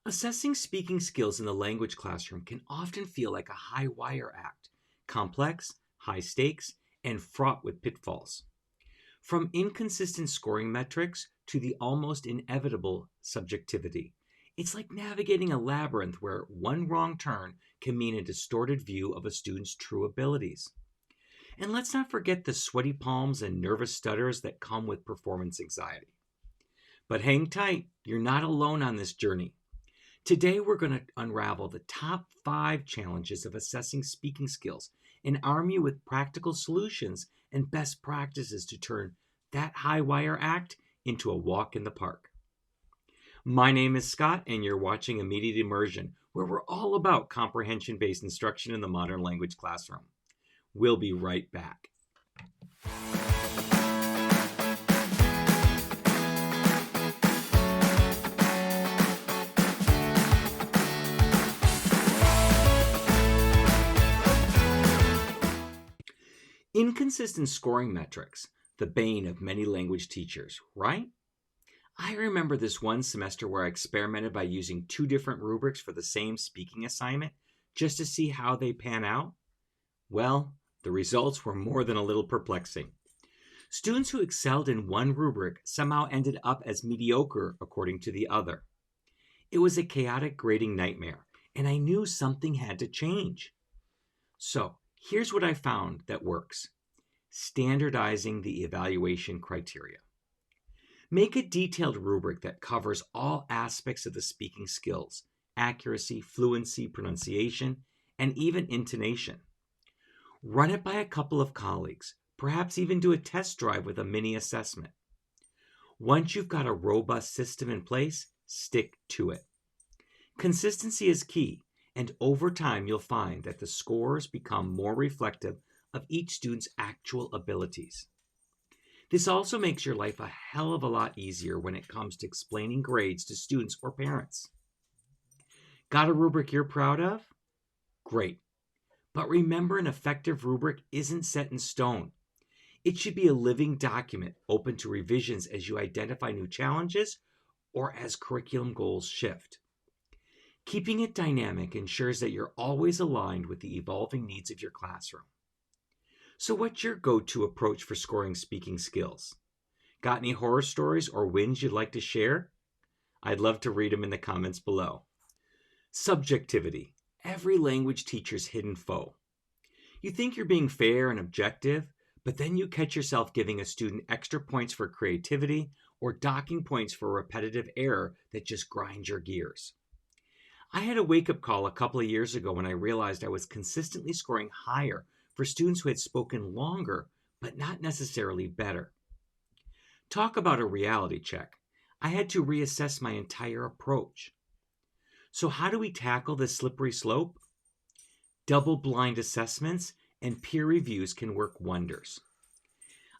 Assessing speaking skills in the language classroom can often feel like a high wire act, complex, high stakes, and fraught with pitfalls. From inconsistent scoring metrics to the almost inevitable subjectivity, it's like navigating a labyrinth where one wrong turn can mean a distorted view of a student's true abilities. And let's not forget the sweaty palms and nervous stutters that come with performance anxiety. But hang tight, you're not alone on this journey. Today, we're going to unravel the top 5 challenges of assessing speaking skills and arm you with practical solutions and best practices to turn that high wire act into a walk in the park. My name is Scott, and you're watching Immediate Immersion, where we're all about comprehension-based instruction in the modern language classroom. We'll be right back. Inconsistent scoring metrics, the bane of many language teachers, right? I remember this one semester where I experimented by using 2 different rubrics for the same speaking assignment just to see how they pan out. Well, the results were more than a little perplexing. Students who excelled in one rubric somehow ended up as mediocre according to the other. It was a chaotic grading nightmare, and I knew something had to change. So, here's what I found that works. Standardizing the evaluation criteria. Make a detailed rubric that covers all aspects of the speaking skills, accuracy, fluency, pronunciation, and even intonation. Run it by a couple of colleagues, perhaps even do a test drive with a mini assessment. Once you've got a robust system in place, stick to it. Consistency is key, and over time you'll find that the scores become more reflective of each student's actual abilities. This also makes your life a hell of a lot easier when it comes to explaining grades to students or parents. Got a rubric you're proud of? Great. But remember, an effective rubric isn't set in stone. It should be a living document open to revisions as you identify new challenges or as curriculum goals shift. Keeping it dynamic ensures that you're always aligned with the evolving needs of your classroom. So what's your go-to approach for scoring speaking skills? Got any horror stories or wins you'd like to share? I'd love to read them in the comments below. Subjectivity, every language teacher's hidden foe. You think you're being fair and objective, but then you catch yourself giving a student extra points for creativity or docking points for repetitive error that just grinds your gears. I had a wake-up call a couple of years ago when I realized I was consistently scoring higher for students who had spoken longer, but not necessarily better. Talk about a reality check. I had to reassess my entire approach. So how do we tackle this slippery slope? Double-blind assessments and peer reviews can work wonders.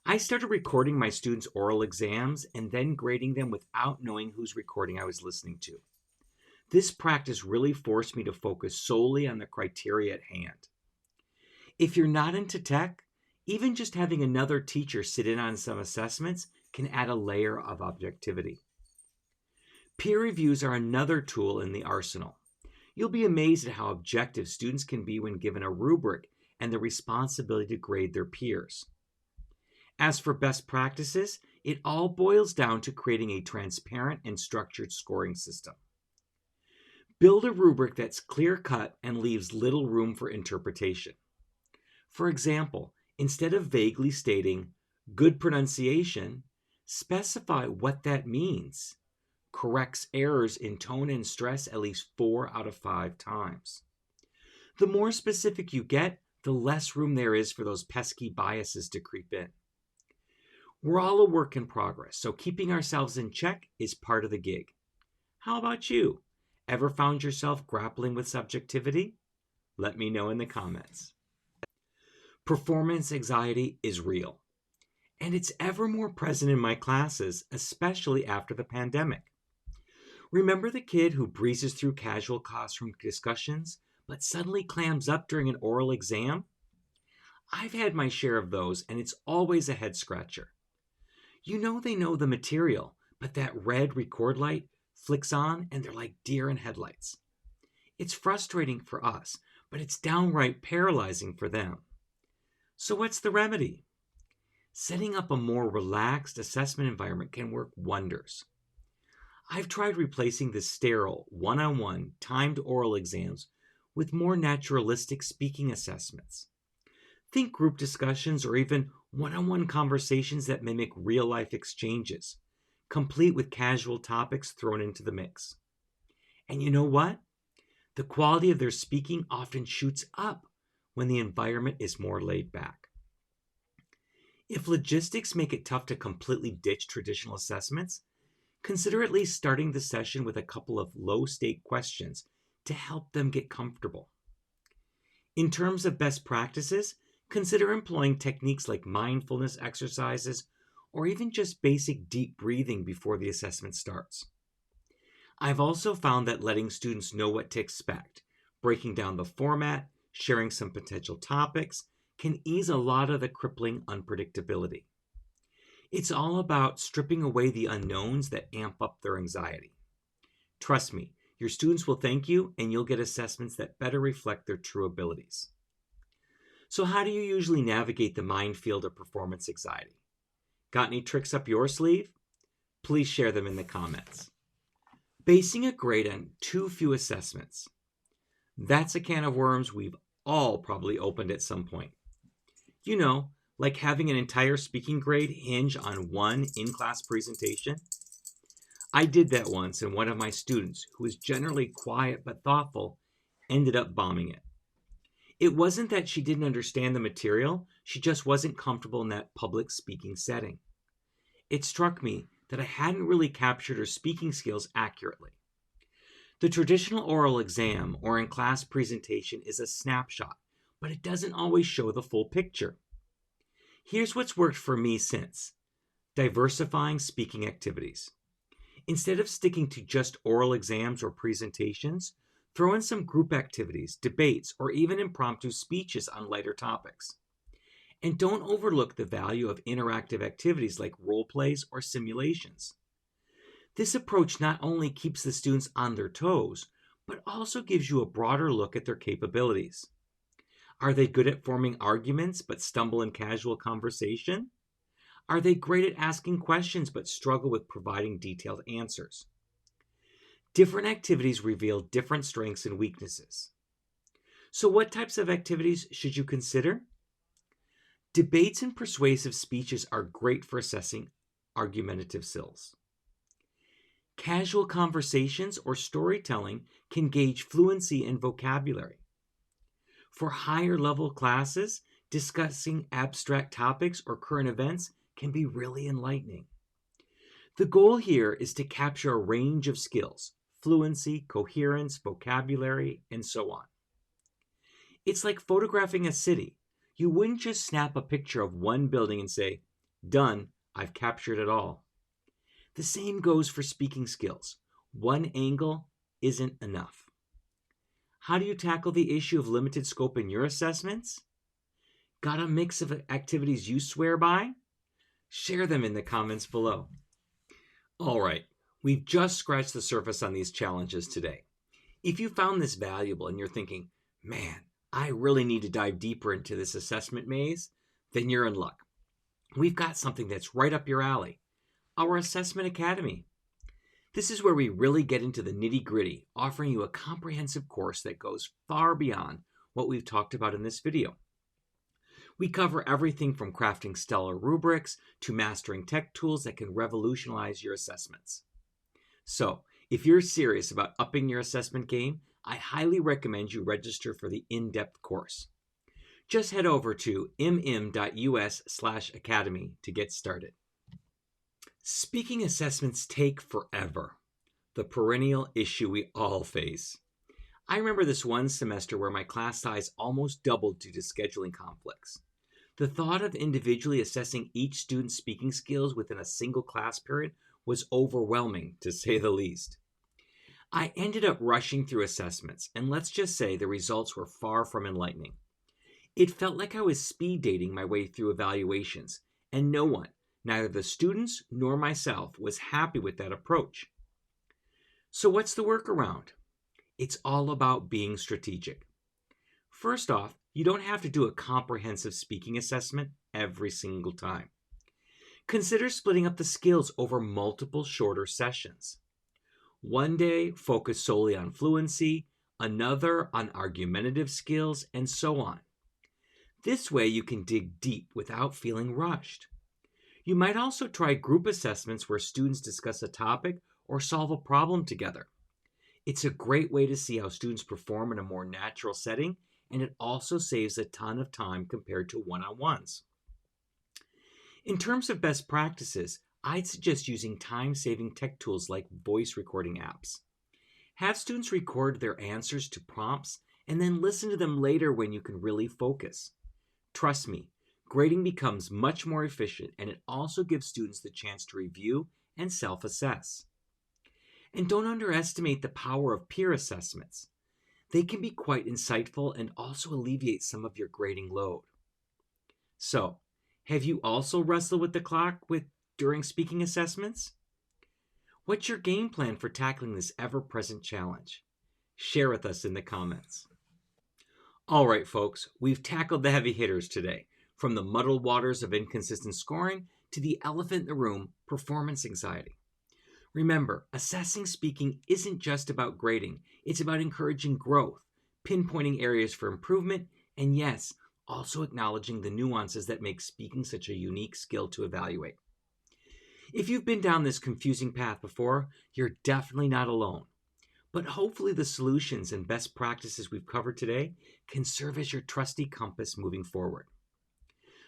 I started recording my students' oral exams and then grading them without knowing whose recording I was listening to. This practice really forced me to focus solely on the criteria at hand. If you're not into tech, even just having another teacher sit in on some assessments can add a layer of objectivity. Peer reviews are another tool in the arsenal. You'll be amazed at how objective students can be when given a rubric and the responsibility to grade their peers. As for best practices, it all boils down to creating a transparent and structured scoring system. Build a rubric that's clear-cut and leaves little room for interpretation. For example, instead of vaguely stating good pronunciation, specify what that means. Corrects errors in tone and stress at least 4 out of 5 times. The more specific you get, the less room there is for those pesky biases to creep in. We're all a work in progress, so keeping ourselves in check is part of the gig. How about you? Ever found yourself grappling with subjectivity? Let me know in the comments. Performance anxiety is real, and it's ever more present in my classes, especially after the pandemic. Remember the kid who breezes through casual classroom discussions, but suddenly clams up during an oral exam? I've had my share of those, and it's always a head scratcher. You know they know the material, but that red record light flicks on and they're like deer in headlights. It's frustrating for us, but it's downright paralyzing for them. So what's the remedy? Setting up a more relaxed assessment environment can work wonders. I've tried replacing the sterile, one-on-one, timed oral exams with more naturalistic speaking assessments. Think group discussions or even one-on-one conversations that mimic real-life exchanges, complete with casual topics thrown into the mix. And you know what? The quality of their speaking often shoots up when the environment is more laid back. If logistics make it tough to completely ditch traditional assessments, consider at least starting the session with a couple of low-stake questions to help them get comfortable. In terms of best practices, consider employing techniques like mindfulness exercises or even just basic deep breathing before the assessment starts. I've also found that letting students know what to expect, breaking down the format, sharing some potential topics, can ease a lot of the crippling unpredictability. It's all about stripping away the unknowns that amp up their anxiety. Trust me, your students will thank you and you'll get assessments that better reflect their true abilities. So how do you usually navigate the minefield of performance anxiety? Got any tricks up your sleeve? Please share them in the comments. Basing a grade on too few assessments. That's a can of worms we've all probably opened at some point. You know, like having an entire speaking grade hinge on one in-class presentation. I did that once, and one of my students, who was generally quiet but thoughtful, ended up bombing it. It wasn't that she didn't understand the material, she just wasn't comfortable in that public speaking setting. It struck me that I hadn't really captured her speaking skills accurately. The traditional oral exam or in-class presentation is a snapshot, but it doesn't always show the full picture. Here's what's worked for me since: diversifying speaking activities. Instead of sticking to just oral exams or presentations, throw in some group activities, debates, or even impromptu speeches on lighter topics. And don't overlook the value of interactive activities like role plays or simulations. This approach not only keeps the students on their toes, but also gives you a broader look at their capabilities. Are they good at forming arguments but stumble in casual conversation? Are they great at asking questions but struggle with providing detailed answers? Different activities reveal different strengths and weaknesses. So what types of activities should you consider? Debates and persuasive speeches are great for assessing argumentative skills. Casual conversations or storytelling can gauge fluency and vocabulary. For higher level classes, discussing abstract topics or current events can be really enlightening. The goal here is to capture a range of skills: fluency, coherence, vocabulary, and so on. It's like photographing a city. You wouldn't just snap a picture of one building and say, "Done, I've captured it all." The same goes for speaking skills. One angle isn't enough. How do you tackle the issue of limited scope in your assessments? Got a mix of activities you swear by? Share them in the comments below. All right, we've just scratched the surface on these challenges today. If you found this valuable and you're thinking, "Man, I really need to dive deeper into this assessment maze," then you're in luck. We've got something that's right up your alley: our Assessment Academy. This is where we really get into the nitty-gritty, offering you a comprehensive course that goes far beyond what we've talked about in this video. We cover everything from crafting stellar rubrics to mastering tech tools that can revolutionize your assessments. So, if you're serious about upping your assessment game, I highly recommend you register for the in-depth course. Just head over to mm.us/academy to get started. Speaking assessments take forever, the perennial issue we all face. I remember this one semester where my class size almost doubled due to scheduling conflicts. The thought of individually assessing each student's speaking skills within a single class period was overwhelming, to say the least. I ended up rushing through assessments, and let's just say the results were far from enlightening. It felt like I was speed dating my way through evaluations, and no one, neither the students nor myself, was happy with that approach. So what's the workaround? It's all about being strategic. First off, you don't have to do a comprehensive speaking assessment every single time. Consider splitting up the skills over multiple shorter sessions. One day, focus solely on fluency, another on argumentative skills, and so on. This way, you can dig deep without feeling rushed. You might also try group assessments where students discuss a topic or solve a problem together. It's a great way to see how students perform in a more natural setting, and it also saves a ton of time compared to one-on-ones. In terms of best practices, I'd suggest using time-saving tech tools like voice recording apps. Have students record their answers to prompts and then listen to them later when you can really focus. Trust me, grading becomes much more efficient, and it also gives students the chance to review and self-assess. And don't underestimate the power of peer assessments. They can be quite insightful and also alleviate some of your grading load. So, have you also wrestled with the clock during speaking assessments? What's your game plan for tackling this ever-present challenge? Share with us in the comments. All right, folks, we've tackled the heavy hitters today, from the muddled waters of inconsistent scoring to the elephant in the room, performance anxiety. Remember, assessing speaking isn't just about grading. It's about encouraging growth, pinpointing areas for improvement, and yes, also acknowledging the nuances that make speaking such a unique skill to evaluate. If you've been down this confusing path before, you're definitely not alone. But hopefully the solutions and best practices we've covered today can serve as your trusty compass moving forward.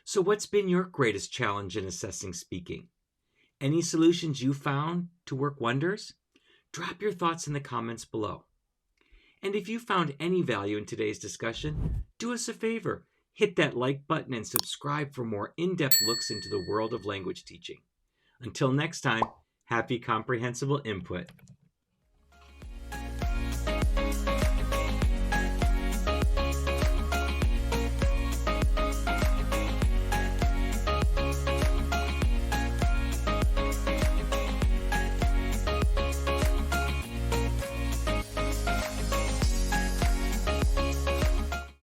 So what's been your greatest challenge in assessing speaking? Any solutions you found to work wonders? Drop your thoughts in the comments below. And if you found any value in today's discussion, do us a favor. Hit that like button and subscribe for more in-depth looks into the world of language teaching. Until next time, happy comprehensible input.